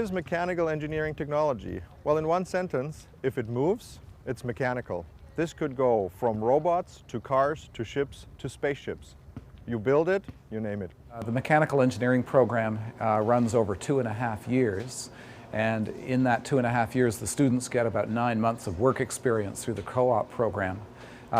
What is mechanical engineering technology? Well, in one sentence, if it moves, it's mechanical. This could go from robots to cars to ships to spaceships. You build it, you name it. The mechanical engineering program runs over 2.5 years. And in that 2.5 years, the students get about 9 months of work experience through the co-op program.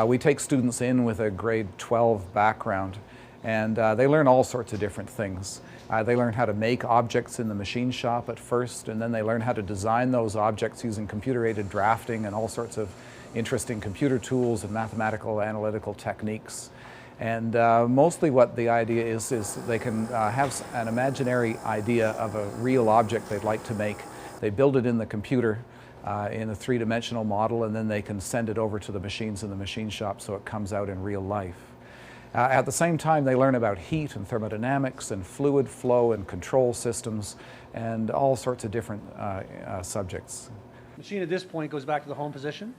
We take students in with a grade 12 background, and they learn all sorts of different things. They learn how to make objects in the machine shop at first, and then they learn how to design those objects using computer-aided drafting and all sorts of interesting computer tools and mathematical analytical techniques. And mostly what the idea is they can have an imaginary idea of a real object they'd like to make. They build it in the computer in a three-dimensional model, and then they can send it over to the machines in the machine shop so it comes out in real life. At the same time, they learn about heat and thermodynamics and fluid flow and control systems and all sorts of different subjects. The machine at this point goes back to the home position.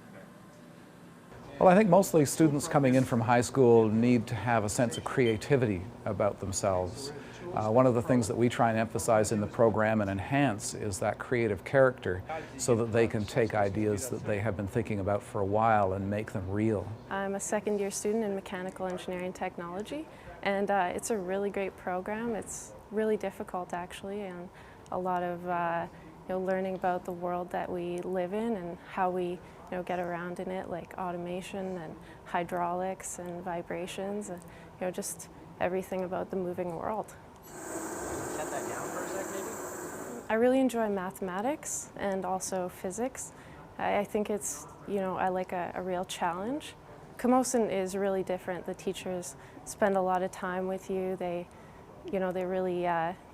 Well, I think mostly students coming in from high school need to have a sense of creativity about themselves. One of the things that we try and emphasize in the program and enhance is that creative character so that they can take ideas that they have been thinking about for a while and make them real. I'm a second-year student in mechanical engineering technology, and it's a really great program. It's really difficult actually, and a lot of learning about the world that we live in and how we get around in it, like automation and hydraulics and vibrations, and just everything about the moving world. Set that down for a sec, maybe? I really enjoy mathematics and also physics. I think it's, I like a real challenge. Camosun is really different. The teachers spend a lot of time with you. They really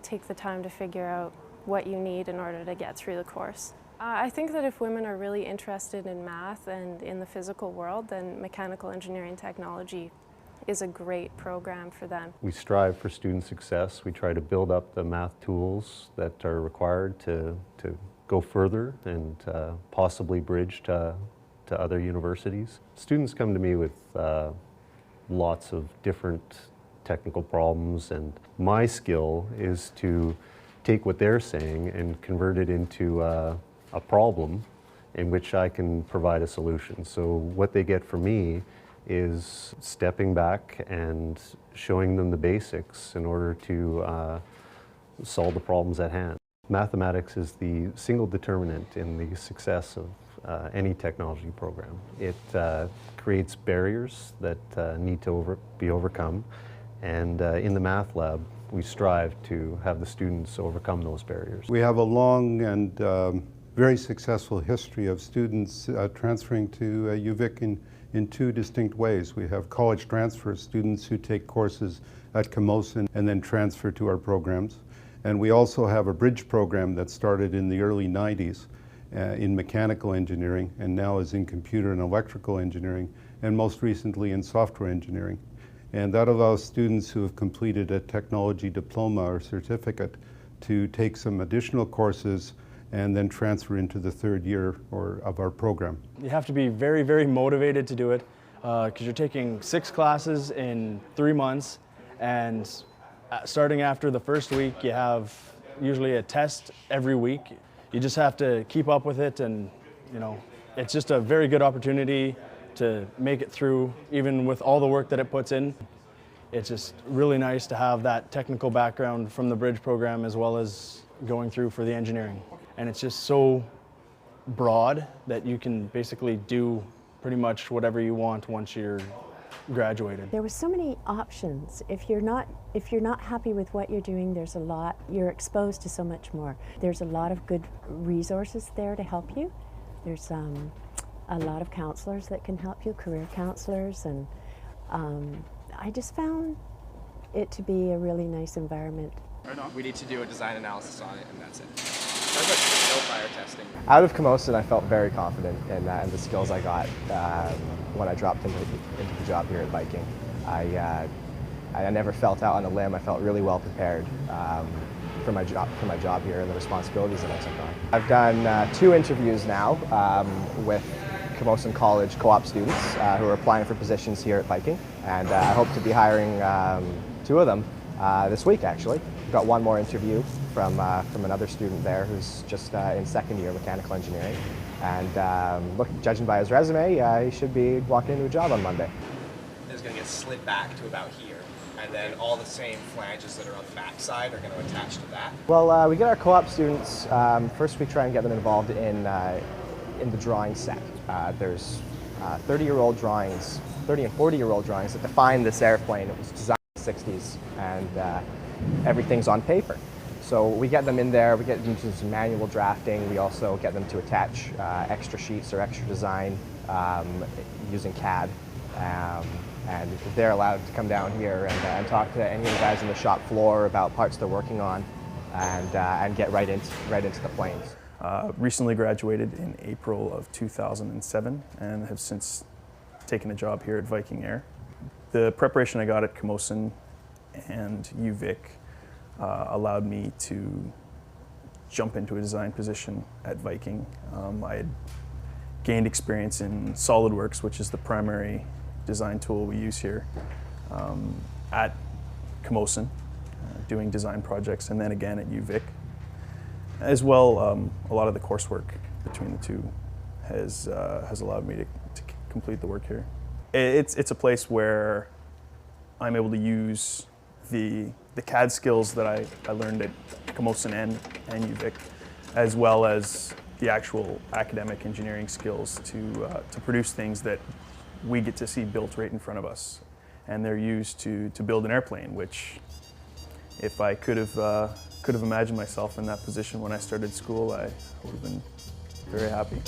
take the time to figure out what you need in order to get through the course. I think that if women are really interested in math and in the physical world, then mechanical engineering technology is a great program for them. We strive for student success. We try to build up the math tools that are required to go further and possibly bridge to other universities. Students come to me with lots of different technical problems, and my skill is to take what they're saying and convert it into a problem in which I can provide a solution. So what they get from me is stepping back and showing them the basics in order to solve the problems at hand. Mathematics is the single determinant in the success of any technology program. It creates barriers that need to be overcome, and in the math lab we strive to have the students overcome those barriers. We have a long and very successful history of students transferring to UVic in two distinct ways. We have college transfer students who take courses at Camosun and then transfer to our programs. And we also have a bridge program that started in the early 90s in mechanical engineering and now is in computer and electrical engineering, and most recently in software engineering. And that allows students who have completed a technology diploma or certificate to take some additional courses and then transfer into the third year of our program. You have to be very, very motivated to do it because you're taking 6 classes in 3 months, and starting after the first week you have usually a test every week. You just have to keep up with it, and it's just a very good opportunity to make it through even with all the work that it puts in. It's just really nice to have that technical background from the bridge program as well as going through for the engineering. And it's just so broad that you can basically do pretty much whatever you want once you're graduated. There were so many options. If you're not happy with what you're doing, there's a lot. You're exposed to so much more. There's a lot of good resources there to help you. There's a lot of counselors that can help you, career counselors, and I just found it to be a really nice environment. We need to do a design analysis on it, and that's it. Sounds like no fire testing. Out of Camosun, I felt very confident in the skills I got when I dropped into the job here at Viking. I never felt out on a limb. I felt really well prepared for my job here and the responsibilities that I took on. I've done 2 interviews now with Camosun College co-op students who are applying for positions here at Viking, and I hope to be hiring 2 of them this week actually. We've got 1 more interview from another student there who's just in second year mechanical engineering. And look, judging by his resume, he should be walking into a job on Monday. It's going to get slid back to about here, and then all the same flanges that are on the back side are going to attach to that. Well, we get our co-op students, first we try and get them involved in the drawing set. There's 30-year-old drawings, 30 and 40-year-old drawings that define this airplane. It was designed in the 60s, and everything's on paper. So we get them in there, we get them to do some manual drafting, we also get them to attach extra sheets or extra design using CAD. And they're allowed to come down here and talk to any of the guys on the shop floor about parts they're working on and get right into the planes. Recently graduated in April of 2007 and have since taken a job here at Viking Air. The preparation I got at Camosun and UVic allowed me to jump into a design position at Viking. I had gained experience in SolidWorks, which is the primary design tool we use here, at Camosun, doing design projects, and then again at UVic. As well, a lot of the coursework between the two has allowed me to complete the work here. It's a place where I'm able to use the CAD skills that I learned at Camosun and UVic, as well as the actual academic engineering skills to produce things that we get to see built right in front of us. And they're used to build an airplane, which if I could have imagined myself in that position when I started school, I would have been very happy.